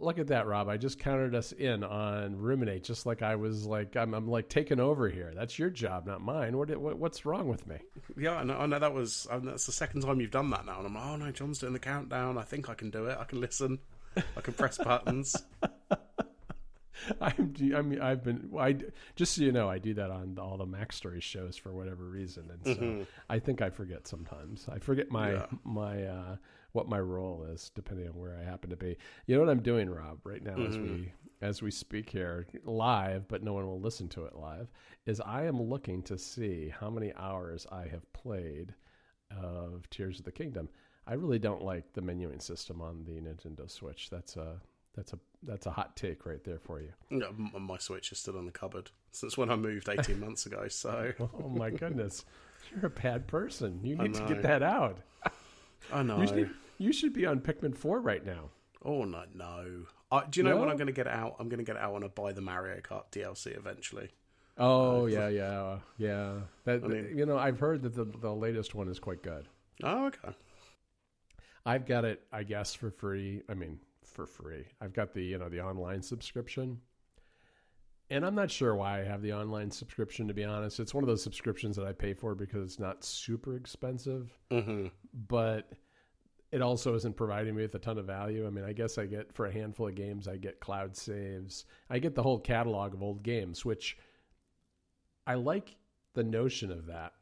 Look at that, Rob. I just counted us in on Ruminate, just like I was like, I'm like taking over here. That's your job, not mine. What's wrong with me? Yeah, I know that's the second time you've done that now, and I'm like, oh no, John's doing the countdown. I think I can do it. I can listen. I can press buttons. Just so you know, I do that on all the Mac Story shows for whatever reason, and so I think I forget sometimes. I forget my what my role is depending on where I happen to be. You know what I'm doing, Rob, right now as we speak here live, but no one will listen to it live, is I am looking to see how many hours I have played of Tears of the Kingdom. I really don't like the menuing system on the Nintendo Switch. That's a hot take right there for you. No, my Switch is still in the cupboard since when I moved 18 months ago. So, oh my goodness, you're a bad person. You need to get that out. I know. You should be on Pikmin 4 right now. Oh no! Do you know when I'm going to get it out? I'm going to get it out when I buy the Mario Kart DLC eventually. Oh yeah. I've heard that the latest one is quite good. Oh okay. I've got it, I guess, for free. I mean, for free. I've got the the online subscription. And I'm not sure why I have the online subscription, to be honest. It's one of those subscriptions that I pay for because it's not super expensive. But it also isn't providing me with a ton of value. I mean, I guess I get, for a handful of games, I get cloud saves. I get the whole catalog of old games, which I like the notion of that.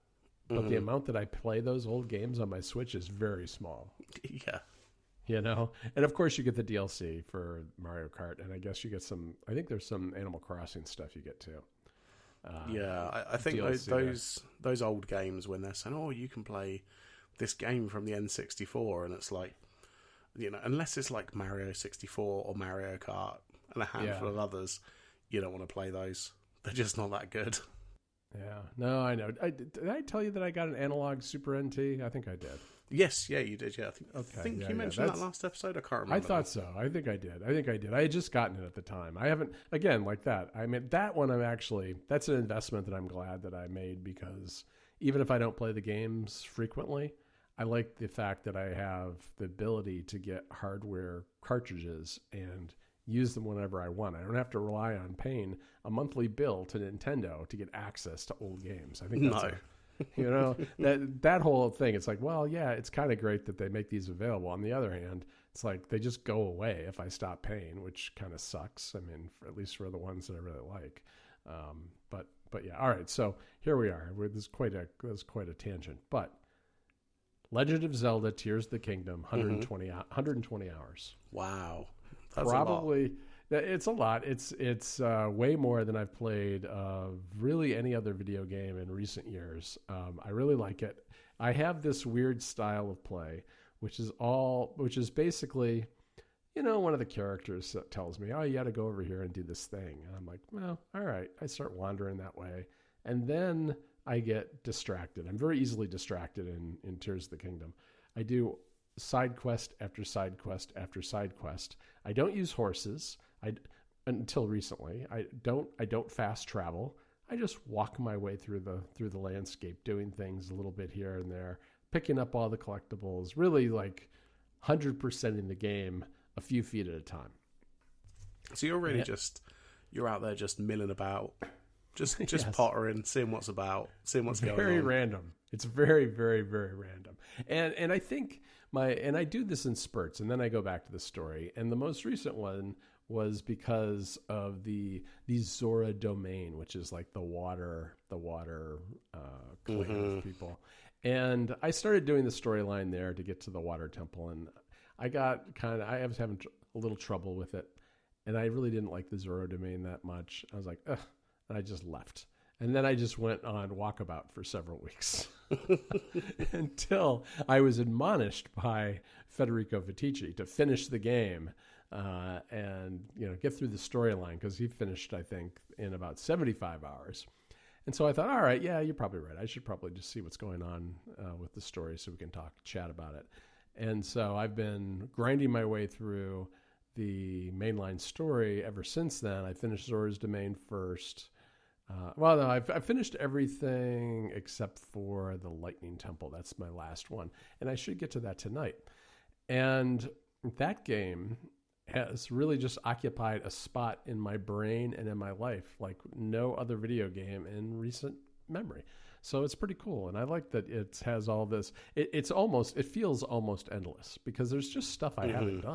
But the amount that I play those old games on my Switch is very small. Yeah. And of course you get the DLC for Mario Kart, and I guess you get I think there's some Animal Crossing stuff you get too. I think those old games, when they're saying, oh, you can play this game from the N64, and it's like, unless it's like Mario 64 or Mario Kart and a handful of others, you don't want to play those. They're just not that good. Yeah, no, I know. Did I tell you that I got an analog Super NT? I think I did. Yes, yeah, you did. Yeah, I think you mentioned that last episode. I can't remember. I thought so. I think I did. I had just gotten it at the time. I haven't, again, like that. I mean, that one that's an investment that I'm glad that I made, because even if I don't play the games frequently, I like the fact that I have the ability to get hardware cartridges and use them whenever I want. I don't have to rely on paying a monthly bill to Nintendo to get access to old games. I think that's that whole thing. It's like, well, yeah, it's kind of great that they make these available. On the other hand, it's like they just go away if I stop paying, which kind of sucks. I mean, at least for the ones that I really like. But yeah, all right. So here we are. This is quite a tangent. But Legend of Zelda: Tears of the Kingdom, 120 hours. Wow. That's probably it's a lot. It's way more than I've played of really any other video game in recent years. I really like it. I have this weird style of play, which is basically, one of the characters that tells me, oh, you got to go over here and do this thing, and I'm like, well, all right. I start wandering that way, and then I get distracted. I'm very easily distracted in Tears of the Kingdom. I do side quest after side quest after side quest. I don't use horses. Until recently, I don't fast travel. I just walk my way through the landscape, doing things a little bit here and there, picking up all the collectibles. Really, like 100% in the game, a few feet at a time. So you're really you're out there just milling about, just pottering, seeing what's about, seeing what's going on. Very random. It's very, very, very random. And I think I do this in spurts, and then I go back to the story. And the most recent one was because of the Zora domain, which is like the water clan of people. And I started doing the storyline there to get to the water temple, and I was having a little trouble with it, and I really didn't like the Zora domain that much. I was like, ugh, and I just left. And then I just went on walkabout for several weeks until I was admonished by Federico Vitici to finish the game and get through the storyline, because he finished, I think, in about 75 hours. And so I thought, all right, yeah, you're probably right. I should probably just see what's going on with the story so we can chat about it. And so I've been grinding my way through the mainline story ever since then. I finished Zora's Domain first. I finished everything except for the Lightning Temple. That's my last one. And I should get to that tonight. And that game, has really just occupied a spot in my brain and in my life like no other video game in recent memory. So it's pretty cool, and I like that it has all this. It feels almost endless because there's just stuff I haven't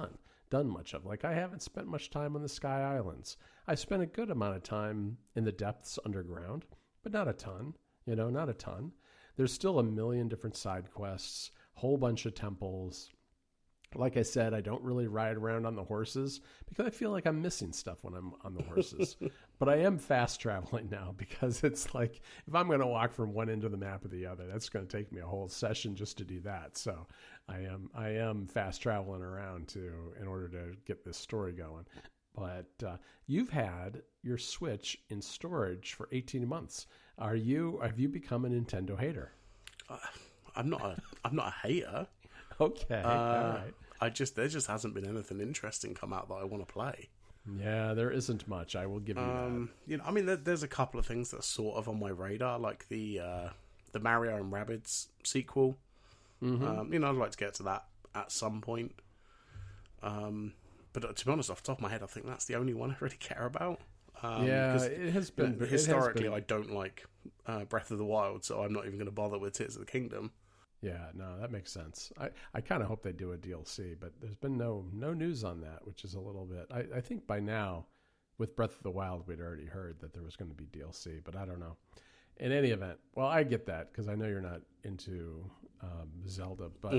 done much of. Like I haven't spent much time on the Sky Islands. I spent a good amount of time in the depths underground, but not a ton. Not a ton. There's still a million different side quests, whole bunch of temples. Like I said, I don't really ride around on the horses because I feel like I'm missing stuff when I'm on the horses. But I am fast traveling now because it's like if I'm going to walk from one end of the map to the other, that's going to take me a whole session just to do that. So I am fast traveling around in order to get this story going. But you've had your Switch in storage for 18 months. Have you become a Nintendo hater? I'm not a hater. Okay, all right. There just hasn't been anything interesting come out that I want to play. Yeah, there isn't much. I will give you that. There's a couple of things that are sort of on my radar, like the Mario and Rabbids sequel. Mm-hmm. I'd like to get to that at some point. But to be honest, off the top of my head, I think that's the only one I really care about. It has been historically. I don't like Breath of the Wild, so I'm not even going to bother with Tears of the Kingdom. Yeah, no, that makes sense. I kind of hope they do a DLC, but there's been no news on that, which is a little bit. I think by now, with Breath of the Wild, we'd already heard that there was going to be DLC, but I don't know. In any event, well, I get that because I know you're not into Zelda, but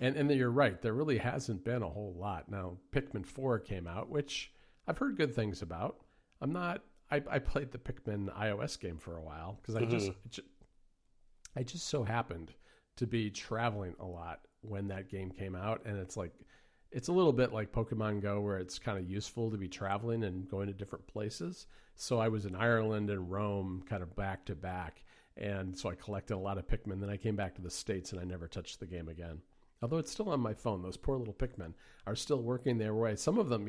and you're right. There really hasn't been a whole lot. Now, Pikmin 4 came out, which I've heard good things about. I'm not. I played the Pikmin iOS game for a while because I just so happened to be traveling a lot when that game came out, and it's a little bit like Pokemon Go where it's kind of useful to be traveling and going to different places. So I was in Ireland and Rome kind of back to back, and so I collected a lot of Pikmin. Then I came back to the States and I never touched the game again. Although it's still on my phone. Those poor little Pikmin are still working their way. Some of them,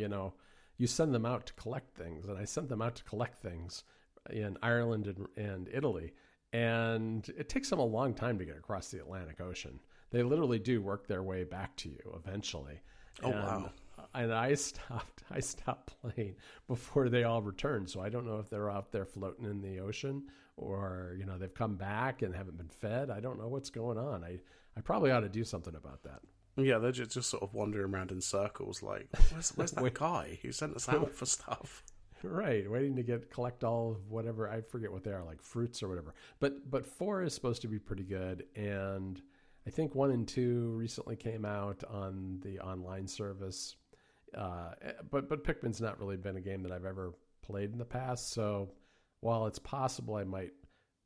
you send them out to collect things, and I sent them out to collect things in Ireland and Italy. And it takes them a long time to get across the Atlantic Ocean. They literally do work their way back to you eventually. Wow. And I stopped playing before they all returned. So I don't know if they're out there floating in the ocean or, they've come back and haven't been fed. I don't know what's going on. I probably ought to do something about that. Yeah, they're just sort of wandering around in circles like, where's that guy who sent us out for stuff? Right, waiting to collect all of whatever, I forget what they are, like fruits or whatever. But 4 is supposed to be pretty good, and I think 1 and 2 recently came out on the online service. But Pikmin's not really been a game that I've ever played in the past, so while it's possible I might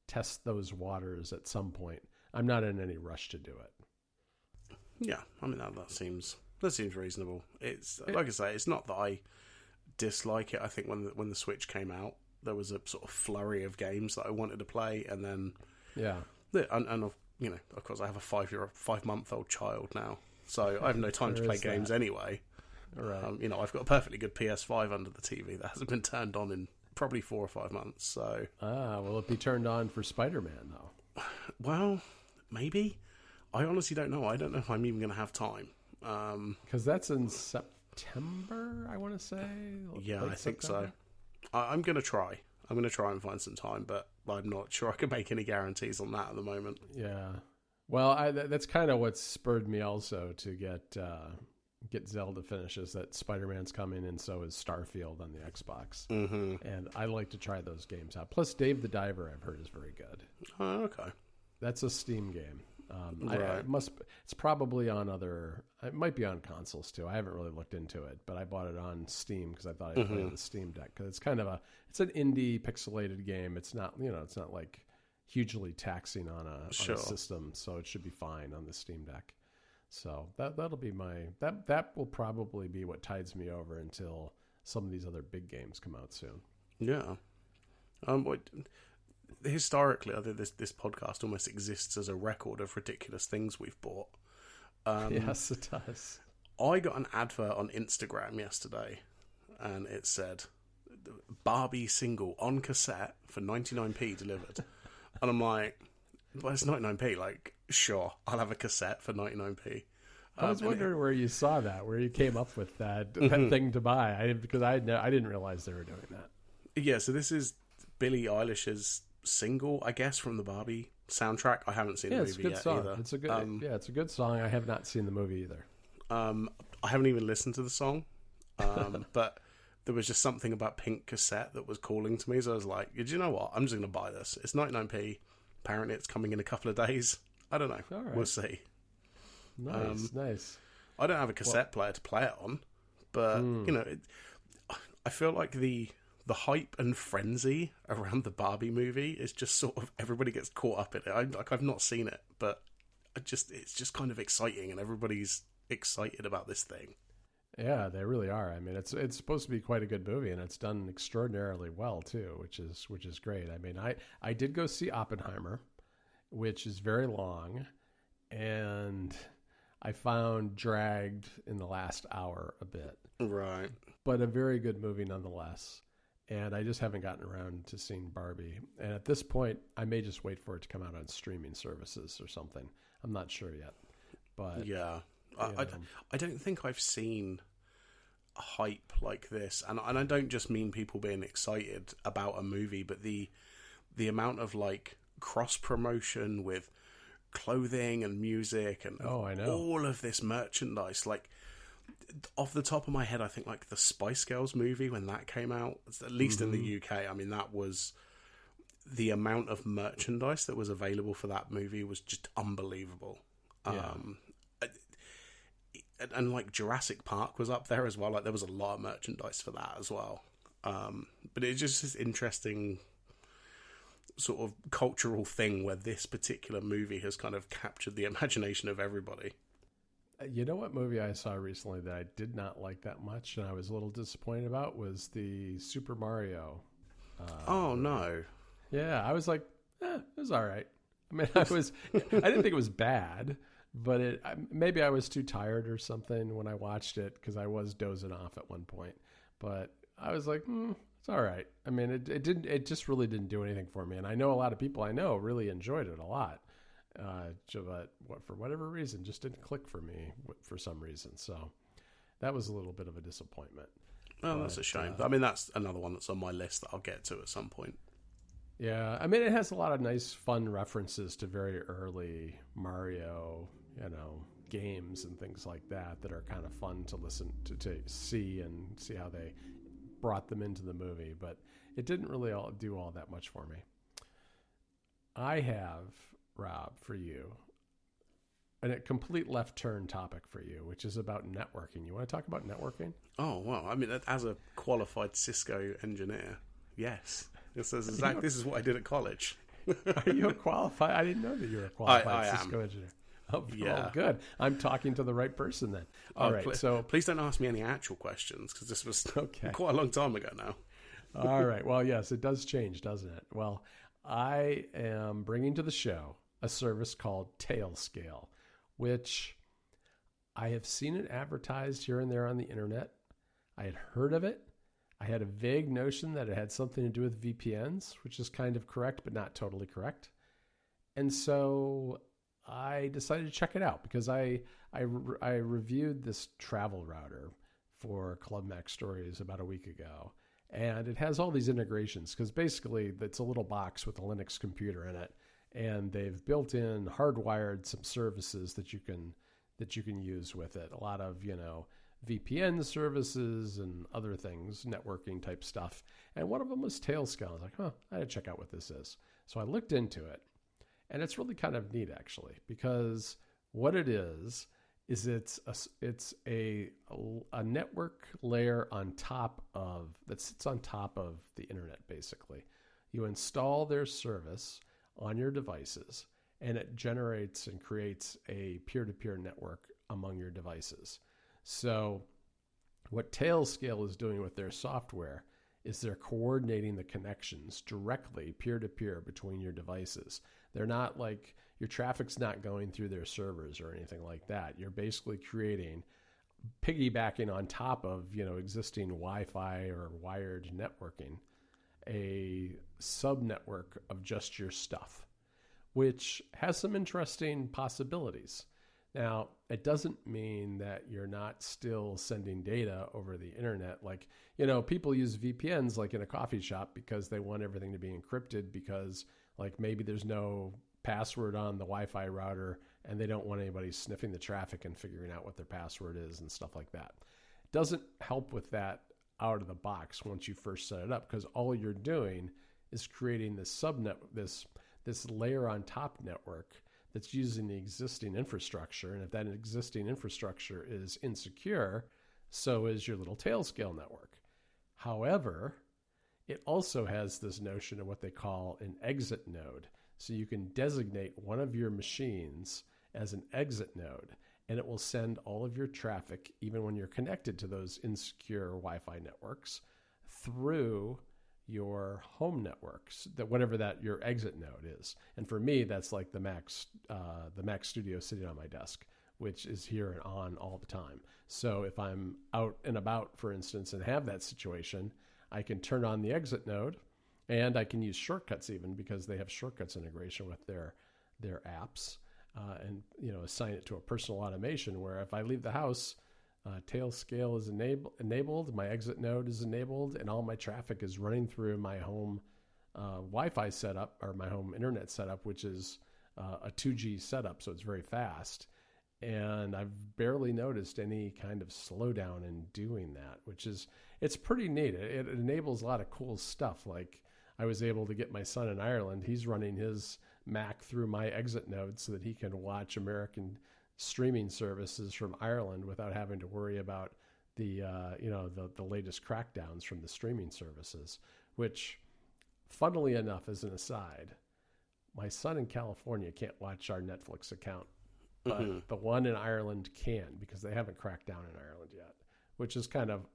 test those waters at some point, I'm not in any rush to do it. Yeah, I mean that seems reasonable. It's like I say, it's not that I dislike it. I think when the Switch came out, there was a sort of flurry of games that I wanted to play, and then of course I have a 5-month-old child now, so I have no time to play games anyway. Right. I've got a perfectly good PS5 under the TV that hasn't been turned on in probably 4 or 5 months. So will it be turned on for Spider-Man though? Well, maybe. I honestly don't know. I don't know if I'm even going to have time. Because that's in September, I want to say. Yeah, I think so. I'm going to try. I'm going to try and find some time, but I'm not sure I can make any guarantees on that at the moment. Yeah. Well, that's kind of what spurred me also to get Zelda finishes. That Spider-Man's coming, and so is Starfield on the Xbox. Mm-hmm. And I like to try those games out. Plus, Dave the Diver, I've heard, is very good. Oh, okay. That's a Steam game. Right. It's probably on it might be on consoles too. I haven't really looked into it, but I bought it on Steam because I thought I'd play on the Steam Deck because it's kind of it's an indie pixelated game. It's not, it's not like hugely taxing on a system, so it should be fine on the Steam Deck. So that'll be that will probably be what tides me over until some of these other big games come out soon. Yeah. Historically, I think this podcast almost exists as a record of ridiculous things we've bought. Yes, it does. I got an advert on Instagram yesterday, and it said, Barbie single on cassette for 99p delivered. And I'm like, well, it's 99p. Like, sure, I'll have a cassette for 99p. I was wondering where you saw that, where you came up with that thing to buy. Because I didn't realize they were doing that. Yeah, so this is Billie Eilish's single, I guess, from the Barbie soundtrack. I haven't seen the movie yet either. It's a good it's a good song. I have not seen the movie either. I haven't even listened to the song, but there was just something about Pink Cassette that was calling to me. So I was like, "Do you know what? I'm just going to buy this. It's 99p. Apparently, it's coming in a couple of days. I don't know. All right. We'll see." Nice. I don't have a cassette player to play it on, but I feel like the hype and frenzy around the Barbie movie is just sort of everybody gets caught up in it. I've not seen it, but it's just kind of exciting, and everybody's excited about this thing. Yeah, they really are. I mean, it's supposed to be quite a good movie, and it's done extraordinarily well too, which is great. I mean, I did go see Oppenheimer, which is very long, and I found dragged in the last hour a bit. Right. But a very good movie nonetheless. And I just haven't gotten around to seeing Barbie. And at this point, I may just wait for it to come out on streaming services or something. I'm not sure yet. But yeah, I don't think I've seen a hype like this. And I don't just mean people being excited about a movie, but the amount of like cross promotion with clothing and music and all of this merchandise. Like, off the top of my head, I think like the Spice Girls movie, when that came out, at least in the UK, I mean, that was the amount of merchandise that was available for that movie was just unbelievable. Yeah. And like Jurassic Park was up there as well. Like, there was a lot of merchandise for that as well. But it's just this interesting sort of cultural thing where this particular movie has kind of captured the imagination of everybody. You know what movie I saw recently that I did not like that much and I was a little disappointed about was the Super Mario. Oh, no. Yeah, I was like, it was all right. I mean, I didn't think it was bad, but maybe I was too tired or something when I watched it because I was dozing off at one point. But I was like, it's all right. I mean, it just really didn't do anything for me. And I know a lot of people I know really enjoyed it a lot. But for whatever reason, just didn't click for me for some reason. So that was a little bit of a disappointment. Oh, that's a shame. I mean, that's another one that's on my list that I'll get to at some point. Yeah, I mean, it has a lot of nice, fun references to very early Mario, games and things like that are kind of fun to listen to see and see how they brought them into the movie. But it didn't really do all that much for me. I have, Rob, for you, a complete left turn topic for you, which is about networking. You want to talk about networking? Oh, well, I mean, as a qualified Cisco engineer, yes. This is what I did at college. Are you a qualified? I didn't know that you were a qualified Cisco engineer. Oh, yeah. Oh, good. I'm talking to the right person then. All right. So please don't ask me any actual questions because this was quite a long time ago now. All right. Well, yes, it does change, doesn't it? Well, I am bringing to the show a service called Tailscale, which I have seen it advertised here and there on the internet. I had heard of it. I had a vague notion that it had something to do with VPNs, which is kind of correct, but not totally correct. And so I decided to check it out because I reviewed this travel router for Club Mac Stories about a week ago. And it has all these integrations because basically it's a little box with a Linux computer in it. And they've built in hardwired some services that you can use with it. A lot of, VPN services and other things, networking type stuff. And one of them was Tailscale. I was like, I had to check out what this is. So I looked into it. And it's really kind of neat, actually, because what it is it's a network layer that sits on top of the internet, basically. You install their service on your devices, and it generates and creates a peer-to-peer network among your devices. So what Tailscale is doing with their software is they're coordinating the connections directly peer-to-peer between your devices. They're not like your traffic's not going through their servers or anything like that. You're basically piggybacking on top of, existing Wi-Fi or wired networking, a sub-network of just your stuff, which has some interesting possibilities. Now, it doesn't mean that you're not still sending data over the internet. Like, people use VPNs like in a coffee shop because they want everything to be encrypted because like maybe there's no password on the Wi-Fi router and they don't want anybody sniffing the traffic and figuring out what their password is and stuff like that. It doesn't help with that out of the box once you first set it up because all you're doing is creating this subnet, this layer on top network that's using the existing infrastructure. And if that existing infrastructure is insecure, so is your little Tailscale network. However, it also has this notion of what they call an exit node. So you can designate one of your machines as an exit node, and it will send all of your traffic, even when you're connected to those insecure Wi-Fi networks, through your home networks, that whatever that your exit node is. And for me, that's like the Mac Studio sitting on my desk, which is here and on all the time. So if I'm out and about, for instance, and have that situation, I can turn on the exit node, and I can use shortcuts even because they have shortcuts integration with their apps, and assign it to a personal automation where if I leave the house, Tailscale is enabled, my exit node is enabled, and all my traffic is running through my home Wi-Fi setup or my home internet setup, which is a 2G setup, so it's very fast. And I've barely noticed any kind of slowdown in doing that, it's pretty neat. It enables a lot of cool stuff. Like I was able to get my son in Ireland. He's running his Mac through my exit node so that he can watch American streaming services from Ireland without having to worry about the latest crackdowns from the streaming services, which, funnily enough, as an aside, my son in California can't watch our Netflix account, but the one in Ireland can because they haven't cracked down in Ireland yet, which is kind of,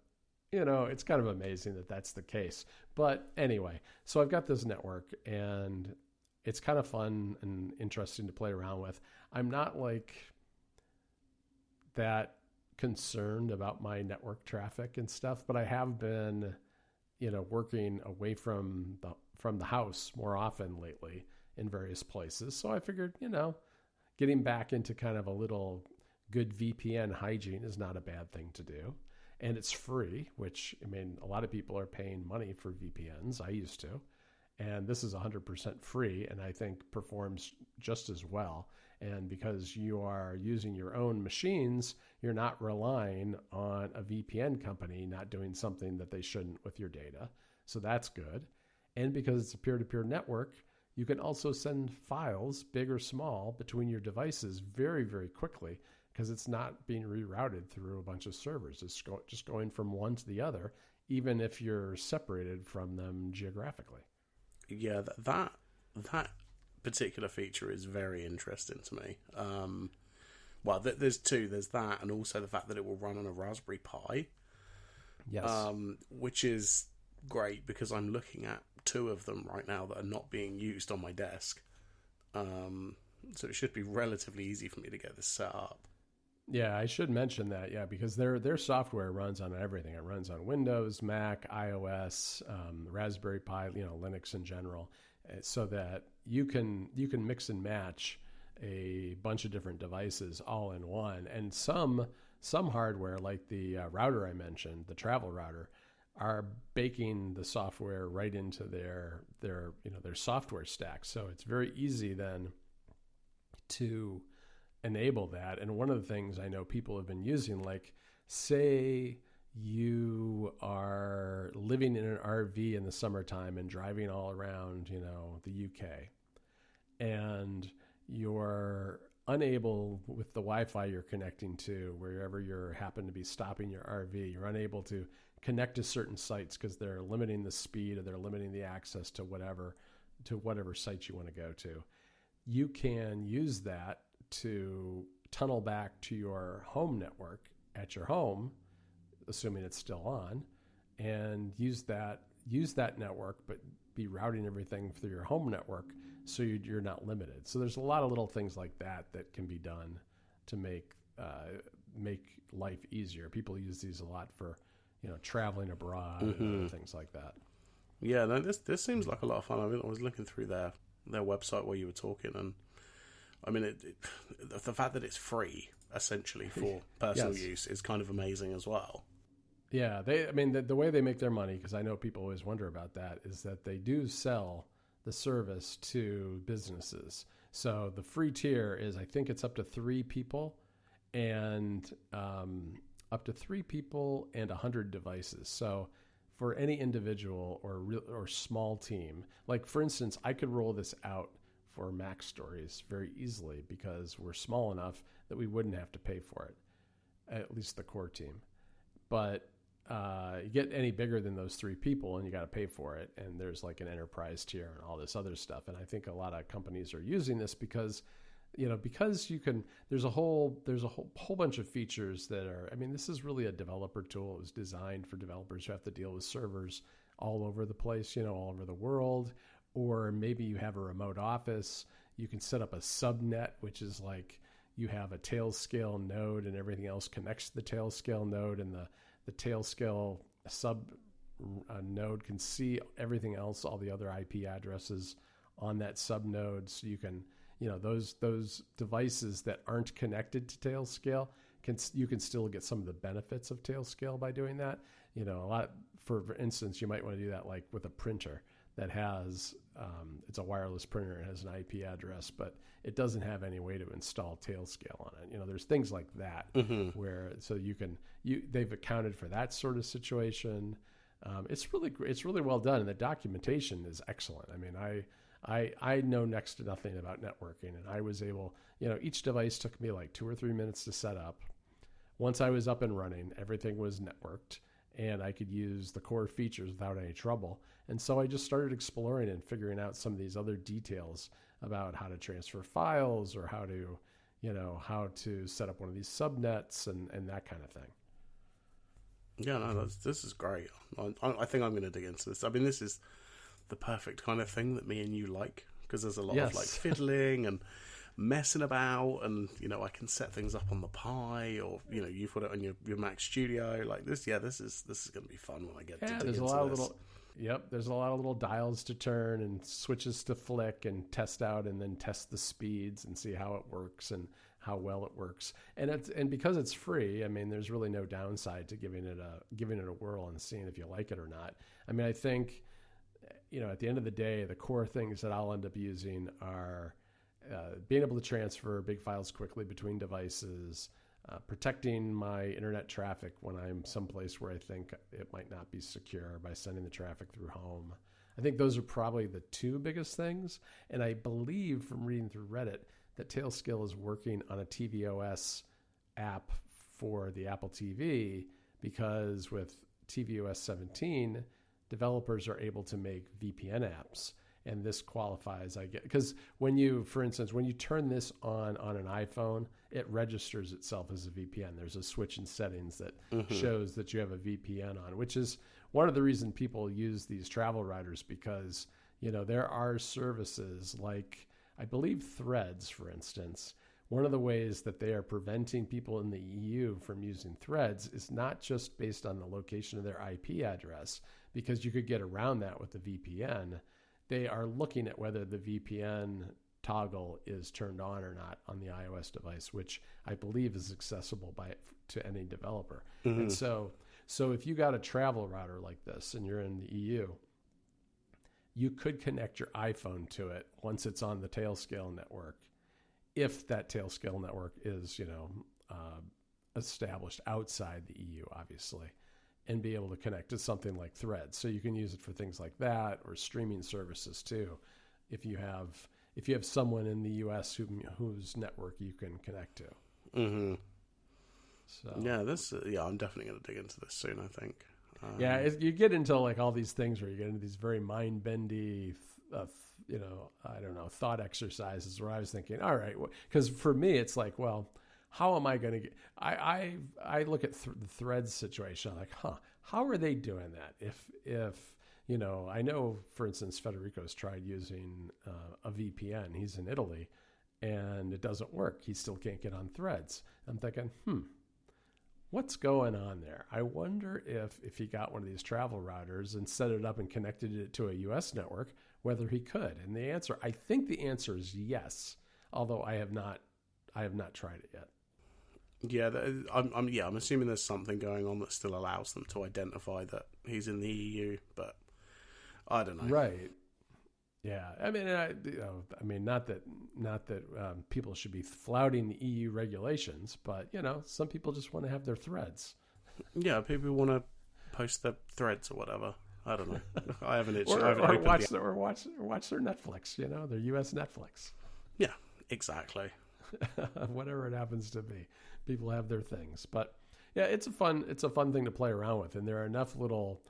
it's kind of amazing that that's the case. But anyway, so I've got this network and it's kind of fun and interesting to play around with. I'm not like that concerned about my network traffic and stuff, but I have been, working away from the house more often lately in various places. So I figured, getting back into kind of a little good VPN hygiene is not a bad thing to do. And it's free, which, a lot of people are paying money for VPNs. I used to. And this is 100% free and I think performs just as well. And because you are using your own machines, you're not relying on a VPN company not doing something that they shouldn't with your data. So that's good. And because it's a peer-to-peer network, you can also send files, big or small, between your devices very, very quickly because it's not being rerouted through a bunch of servers. It's just going from one to the other, even if you're separated from them geographically. Yeah, that particular feature is very interesting to me. Well, there's two. There's that, and also the fact that it will run on a Raspberry Pi. Yes. Which is great because I'm looking at two of them right now that are not being used on my desk. So it should be relatively easy for me to get this set up. Yeah, I should mention that. Yeah, because their software runs on everything. It runs on Windows, Mac, iOS, Raspberry Pi, Linux in general, so that you can mix and match a bunch of different devices all in one. And some hardware, like the router I mentioned, the travel router, are baking the software right into their software stack. So it's very easy then to enable that. And one of the things I know people have been using, like say you are living in an RV in the summertime and driving all around, the UK, and you're unable with the Wi-Fi you're connecting to, wherever you happen to be stopping your RV, you're unable to connect to certain sites because they're limiting the speed or they're limiting the access to whatever site you want to go to. You can use that to tunnel back to your home network at your home, assuming it's still on, and use that network, but be routing everything through your home network so you're not limited. So there's a lot of little things like that can be done to make life easier. People use these a lot for traveling abroad and things like that. Yeah, no, this seems like a lot of fun. I was looking through their website while you were talking, and I mean, the fact that it's free essentially for personal use is kind of amazing as well. Yeah, the way they make their money, because I know people always wonder about that, is that they do sell the service to businesses. So the free tier is, I think it's up to 3 people and 100 devices. So for any individual or small team, like for instance, I could roll this out for Mac Stories very easily because we're small enough that we wouldn't have to pay for it, at least the core team. But you get any bigger than those 3 people and you got to pay for it. And there's like an enterprise tier and all this other stuff. And I think a lot of companies are using this because you can, there's a whole bunch of features that are, I mean, this is really a developer tool. It was designed for developers who have to deal with servers all over the place, all over the world. Or maybe you have a remote office. You can set up a subnet, which is like you have a Tailscale node and everything else connects to the Tailscale node, and the Tailscale sub node can see everything else, all the other IP addresses on that sub node. So you can, those devices that aren't connected to Tailscale, you can still get some of the benefits of Tailscale by doing that. For instance, you might want to do that like with a printer that has, it's a wireless printer, it has an IP address, but it doesn't have any way to install Tailscale on it. There's things like that where, so they've accounted for that sort of situation. It's really well done. And the documentation is excellent. I mean, I know next to nothing about networking, and I was able, each device took me like 2 or 3 minutes to set up. Once I was up and running, everything was networked and I could use the core features without any trouble. And so I just started exploring and figuring out some of these other details about how to transfer files or how to set up one of these subnets and that kind of thing. Yeah, no, this is great. I think I'm going to dig into this. I mean, this is the perfect kind of thing that me and you like, because there's a lot of like fiddling and messing about, and I can set things up on the Pi, or you put it on your Mac Studio like this. Yeah, this is going to be fun when I get to dig there's into a lot this. Of little, there's a lot of little dials to turn and switches to flick and test out, and then test the speeds and see how it works and how well it works. And because it's free, I mean, there's really no downside to giving it a whirl and seeing if you like it or not. I mean, I think at the end of the day, the core things that I'll end up using are being able to transfer big files quickly between devices, protecting my internet traffic when I'm someplace where I think it might not be secure by sending the traffic through home. I think those are probably the 2 biggest things. And I believe from reading through Reddit that Tailscale is working on a tvOS app for the Apple TV, because with tvOS 17, developers are able to make VPN apps. And this qualifies, because for instance, when you turn this on an iPhone, it registers itself as a VPN. There's a switch in settings that shows that you have a VPN on, which is one of the reasons people use these travel routers, because, there are services like, I believe Threads, for instance. One of the ways that they are preventing people in the EU from using Threads is not just based on the location of their IP address, because you could get around that with the VPN. They are looking at whether the VPN toggle is turned on or not on the iOS device, which I believe is accessible to any developer. And so if you got a travel router like this and you're in the EU, you could connect your iPhone to it once it's on the Tailscale network, if that Tailscale network is, established outside the EU, obviously, and be able to connect to something like Threads. So you can use it for things like that, or streaming services too. If you have someone in the US whose network you can connect to. Mm-hmm. So I'm definitely going to dig into this soon, I think. You get into like all these things where you get into these very mind-bendy, thought exercises where I was thinking, all right, because for me it's like, well, how am I going to get? I look at the Threads situation. I'm like, how are they doing that? If I know, for instance, Federico's tried using a VPN. He's in Italy, and it doesn't work. He still can't get on Threads. I'm thinking, what's going on there? I wonder if he got one of these travel routers and set it up and connected it to a U.S. network, whether he could. And I think the answer is yes. although I have not tried it yet. Yeah, I'm assuming there's something going on that still allows them to identify that he's in the EU, but I don't know. Right. Yeah. I mean, not that people should be flouting the EU regulations, but some people just want to have their threads. Yeah, people want to post their threads or whatever. I don't know. I haven't itched. or watch their Netflix. Their US Netflix. Yeah, exactly. Whatever it happens to be, people have their things. But yeah, it's a fun thing to play around with, and there are enough little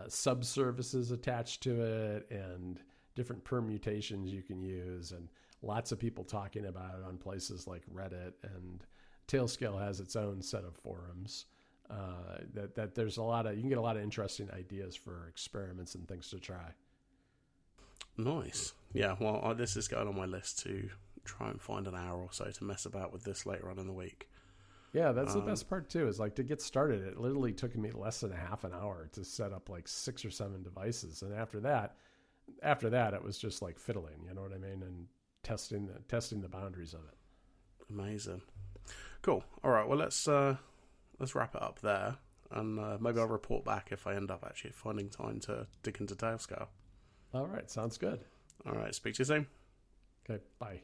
subservices attached to it and different permutations you can use, and lots of people talking about it on places like Reddit, and Tailscale has its own set of forums. That there's you can get a lot of interesting ideas for experiments and things to try. Nice. Yeah, well, this is going on my list to try and find an hour or so to mess about with this later on in the week. Yeah, that's the best part too, is like to get started. It literally took me less than a half an hour to set up like 6 or 7 devices. And after that, it was just like fiddling, you know what I mean? And testing the boundaries of it. Amazing. Cool. All right. Well, let's wrap it up there, and maybe I'll report back if I end up actually finding time to dig into Tailscale. All right. Sounds good. All right. Speak to you soon. Okay. Bye.